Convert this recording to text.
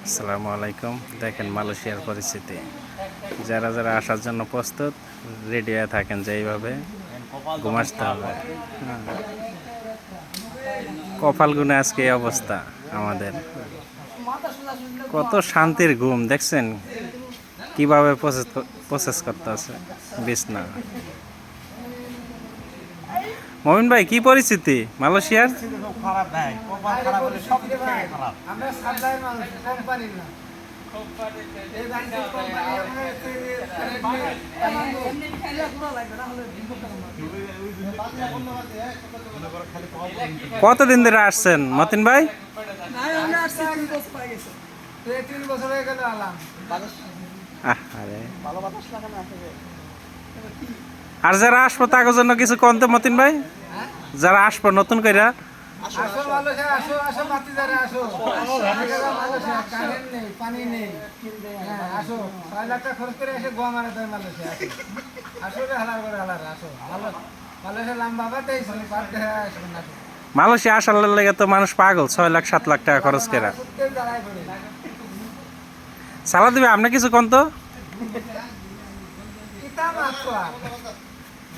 আসসালামু আলাইকুম। দেখেন মালয়েশিয়ার পরিস্থিতি, যারা যারা আসার জন্য প্রস্তুত রেডি হয়ে থাকেন যে এইভাবে ঘুম আসতে হবে। কপাল গুনে আজকে এই অবস্থা আমাদের। কত শান্তির ঘুম দেখছেন কিভাবে প্রসেস করতে আছে বিছনা। মমিন ভাই, কি পরিস্থিতি মালয়েশিয়ার? খারাপ ভাই, কপাল খারাপ হলে সব দিকে খারাপ। আমরা সাপ্লাই মানুষ, কোম্পানি না। এই ব্যাংকের কোম্পানি কতদিন ধরে আসছেন মতিন ভাই? 3 বছর হয়ে গেল আলাম। আরে ভালো বাতাস লাগে না আসলে। আর যারা আসবো তার জন্য কিছু কোন তো মতিন ভাই, যারা আসবো নতুন কইরা আসো মালয়েশিয়া, আসো বাতি যারা আসো। মালয়েশিয়া কারেন্ট নেই, পানি নেই। হ্যাঁ আসো, 6 লাখ টাকা খরচ করে এসে গোয়া মারা দেয় মালয়েশিয়া। আসো রে হালার করে হালার আসো। ভালো মালয়েশিয়া লম্বা বাতাই ছিল, বাদ দেয়া আসবেন না। মালয়েশিয়া আসার লেগে তো মানুষ পাগল, 6 লাখ 7 লাখ টাকা খরচ করে। সালা দিবে আপনি কিছু কোন তো? কিতাব আসো।